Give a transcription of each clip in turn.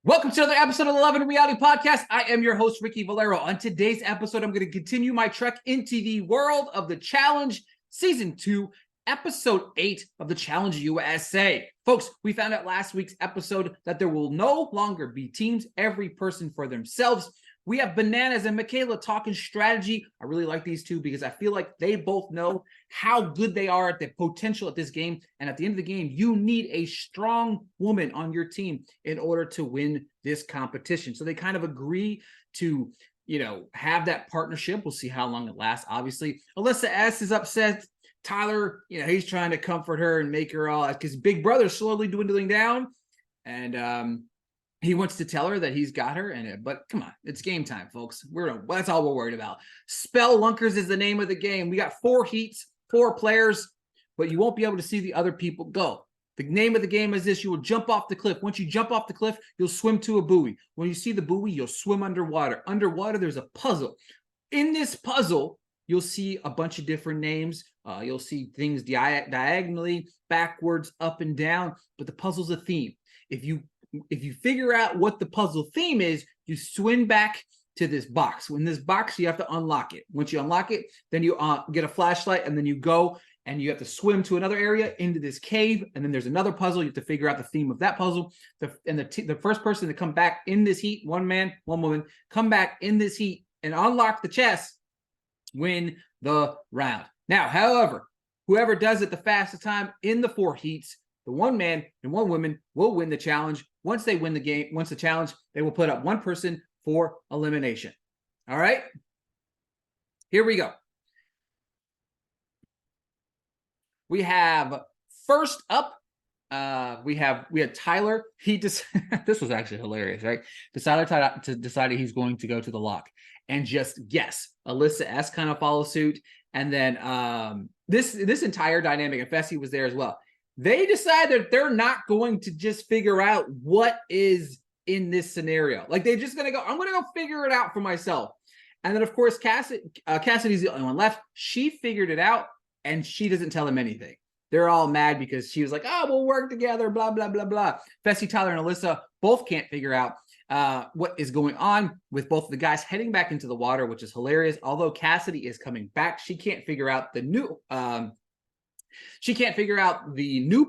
Welcome to another episode of the Love and Reality Podcast. I am your host, Ricky Valero. On today's episode, I'm going to continue my trek into the world of the Challenge Season 2, Episode 8 of the Challenge USA. Folks, we found out last week's episode that there will no longer be teams, every person for themselves. We have Bananas and Michaela talking strategy. I really like these two because I feel like they both know how good they are at the potential at this game. And at the end of the game, you need a strong woman on your team in order to win this competition. So they kind of agree to, have that partnership. We'll see how long it lasts. Obviously, Alyssa S is upset. Tyler, he's trying to comfort her and make her all, because Big Brother's slowly dwindling down. And, he wants to tell her that he's got her, but come on, it's game time, folks. That's all we're worried about. Spellunkers is the name of the game. We got 4 heats, 4 players, but you won't be able to see the other people go. The name of the game is this: you will jump off the cliff. Once you jump off the cliff, you'll swim to a buoy. When you see the buoy, you'll swim underwater. Underwater, there's a puzzle. In this puzzle, you'll see a bunch of different names. You'll see things diagonally, backwards, up and down, but the puzzle's a theme. If you figure out what the puzzle theme is, you swim back to this box. In this box, you have to unlock it. Once you unlock it, then you get a flashlight, and then you go and you have to swim to another area into this cave. And then there's another puzzle. You have to figure out the theme of that puzzle. The first person to come back in this heat, one man, one woman, come back in this heat and unlock the chest, win the round. Now, however, whoever does it the fastest time in the 4 heats, the one man and one woman will win the challenge. Once they win the game, once the challenge, they will put up one person for elimination. All right? Here we go. We have first up, we had Tyler. He just this was actually hilarious, right? Decided he's going to go to the lock and just guess. Alyssa S kind of follows suit, and then this entire dynamic, and Fessy was there as well. They decide that they're not going to just figure out what is in this scenario. Like, they're just going to go, I'm going to go figure it out for myself. And then, of course, Cassidy's the only one left. She figured it out, and she doesn't tell them anything. They're all mad because she was like, oh, we'll work together, blah, blah, blah, blah. Fessy, Tyler, and Alyssa both can't figure out what is going on with both of the guys heading back into the water, which is hilarious. Although Cassidy is coming back, she can't figure out the new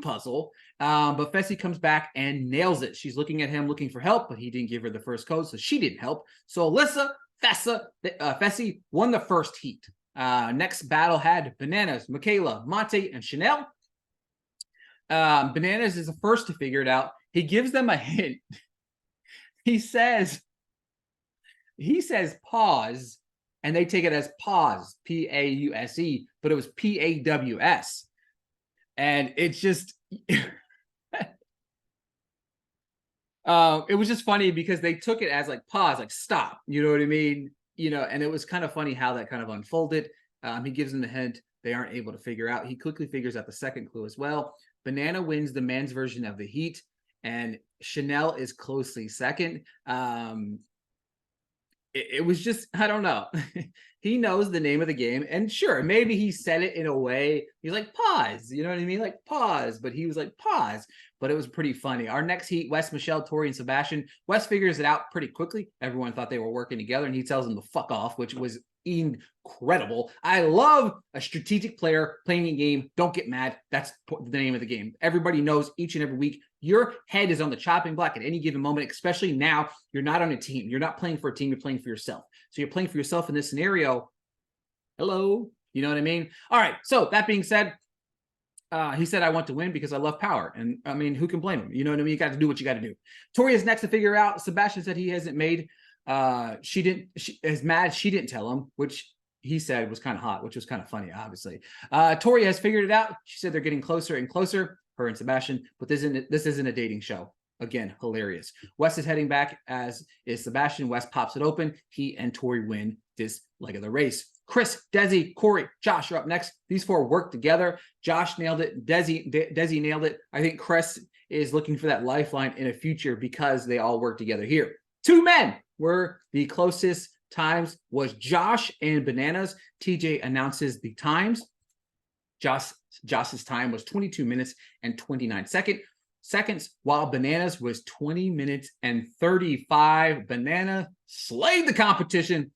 puzzle, but Fessy comes back and nails it. She's looking at him, looking for help, but he didn't give her the first code, so she didn't help. So Alyssa, Fessy won the first heat. Next battle had Bananas, Michaela, Monte, and Chanel. Bananas is the first to figure it out. He gives them a hint. He says pause, and they take it as pause, P-A-U-S-E, but it was P-A-W-S. And it's just, it was just funny because they took it as like pause, like stop, you know what I mean? And it was kind of funny how that kind of unfolded. He gives them the hint. They aren't able to figure out. He quickly figures out the second clue as well. Banana wins the men's version of the heat, and Chanel is closely second. It was just, I don't know. He knows the name of the game, and sure, maybe he said it in a way. He's like, pause, you know what I mean? Like, pause, but he was like, pause. But it was pretty funny. Our next heat, Wes, Michelle, Tori, and Sebastian. Wes figures it out pretty quickly. Everyone thought they were working together, and he tells them to fuck off, which was incredible. I love a strategic player playing a game. Don't get mad. That's the name of the game. Everybody knows each and every week your head is on the chopping block at any given moment, especially now. You're not on a team. You're not playing for a team. You're playing for yourself. So you're playing for yourself in this scenario. Hello. You know what I mean? All right. So that being said, he said, I want to win because I love power. And I mean, who can blame him? You know what I mean? You got to do what you got to do. Tori is next to figure out. Sebastian said he hasn't made. She is mad she didn't tell him, which he said was kind of hot, which was kind of funny, obviously. Tori has figured it out. She said they're getting closer and closer, her and Sebastian, but this isn't a dating show. Again, hilarious. Wes is heading back, as is Sebastian. Wes pops it open. He and Tori win this leg of the race. Chris, Desi, Corey, Josh are up next. These 4 work together. Josh nailed it. Desi nailed it. I think Chris is looking for that lifeline in a future because they all work together here. 2 men were the closest times, was Josh and Bananas. TJ announces the times. Josh's time was 22 minutes and 29 seconds. seconds, while Bananas was 20 minutes and 35. Banana slayed the competition,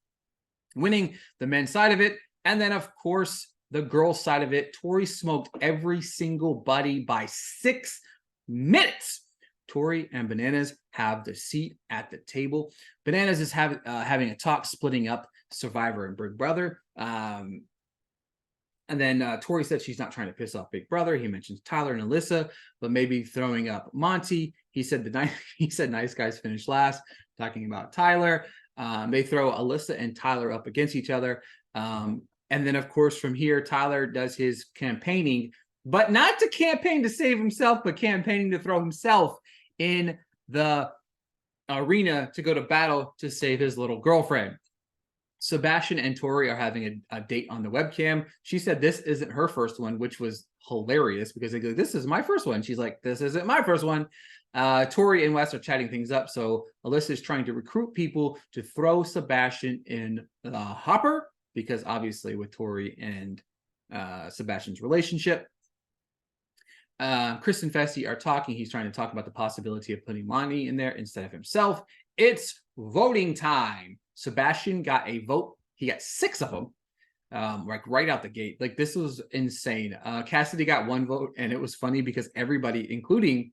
winning the men's side of it. And then, of course, the girls' side of it, Tori smoked every single buddy by 6 minutes. Tori and Bananas have the seat at the table. Bananas is having a talk splitting up Survivor and Big Brother. And then Tori said she's not trying to piss off Big Brother. He mentions Tyler and Alyssa, but maybe throwing up Monty. He said nice guys finished last, talking about Tyler. They throw Alyssa and Tyler up against each other. And then, of course, from here, Tyler does his campaigning, but not to campaign to save himself, but campaigning to throw himself in the arena to go to battle to save his little girlfriend. Sebastian and Tori are having a date on the webcam. She said this isn't her first one, which was hilarious because they go, this is my first one. She's like, this isn't my first one. Tori and Wes are chatting things up. So Alyssa is trying to recruit people to throw Sebastian in the hopper because obviously with Tori and Sebastian's relationship. Chris and Fessy are talking. He's trying to talk about the possibility of putting Monty in there instead of himself. It's voting time. Sebastian got a vote. He got 6 of them, like right out the gate. Like this was insane. Cassidy got 1 vote, and it was funny because everybody, including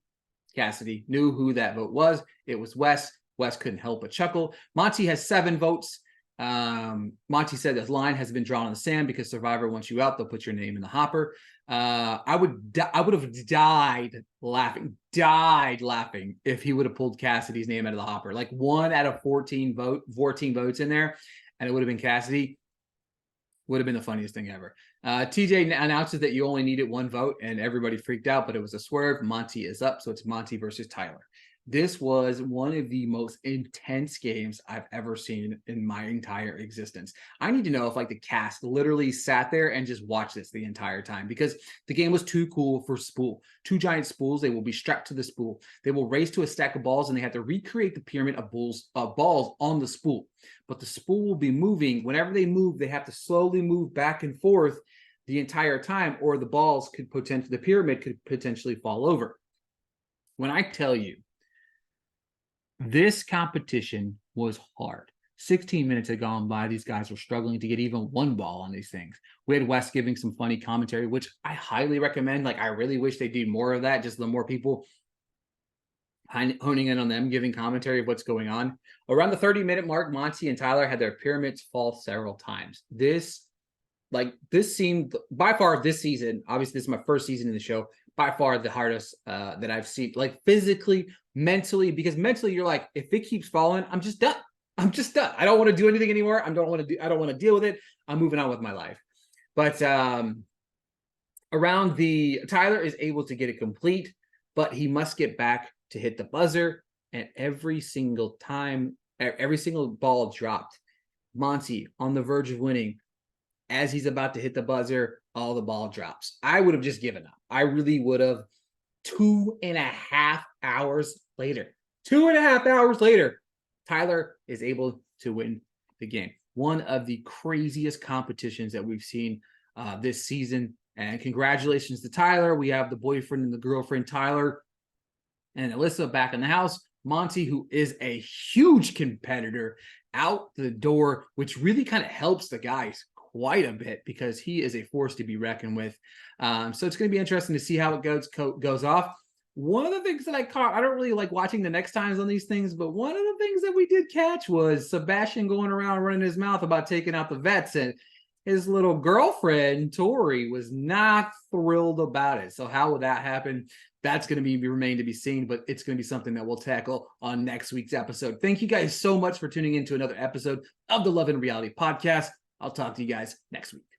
Cassidy, knew who that vote was. It was Wes. Wes couldn't help but chuckle. Monty has 7 votes. Monty said this line has been drawn in the sand because Survivor wants you out. They'll put your name in the hopper. I would have died laughing if he would have pulled Cassidy's name out of the hopper. Like 1 out of 14 votes in there, and it would have been Cassidy. Would have been the funniest thing ever. TJ announces that you only needed 1 vote, and everybody freaked out, but it was a swerve. Monty is up, so it's Monty versus Tyler. This was one of the most intense games I've ever seen in my entire existence. I need to know if like the cast literally sat there and just watched this the entire time because the game was too cool for spool. 2 giant spools, they will be strapped to the spool. They will race to a stack of balls and they have to recreate the pyramid of balls on the spool. But the spool will be moving. Whenever they move, they have to slowly move back and forth the entire time or the balls could the pyramid could potentially fall over. When I tell you, this competition was hard. 16 minutes had gone by. These guys were struggling to get even 1 ball on these things. We had Wes giving some funny commentary, which I highly recommend. Like, I really wish they did more of that. Just the more people honing in on them, giving commentary of what's going on. Around the 30-minute mark, Monty and Tyler had their pyramids fall several times. This seemed, by far this season, obviously this is my first season in the show, by far the hardest that I've seen, like physically, mentally, because mentally you're like, if it keeps falling, I'm just done. I don't want to do anything anymore. I don't want to deal with it. I'm moving on with my life. But Tyler is able to get it complete, but he must get back to hit the buzzer. And every single ball dropped. Monty on the verge of winning. As he's about to hit the buzzer, all the ball drops. I would have just given up. I really would have. 2.5 hours later, Tyler is able to win the game. One of the craziest competitions that we've seen this season. And congratulations to Tyler. We have the boyfriend and the girlfriend, Tyler and Alyssa, back in the house. Monty, who is a huge competitor, out the door, which really kind of helps the guys quite a bit because he is a force to be reckoned with. So it's going to be interesting to see how it goes off. One of the things that I caught, I don't really like watching the next times on these things, but one of the things that we did catch was Sebastian going around running his mouth about taking out the vets, and his little girlfriend, Tori, was not thrilled about it. So how will that happen? That's going to remain to be seen, but it's going to be something that we'll tackle on next week's episode. Thank you guys so much for tuning in to another episode of the Love and Reality Podcast. I'll talk to you guys next week.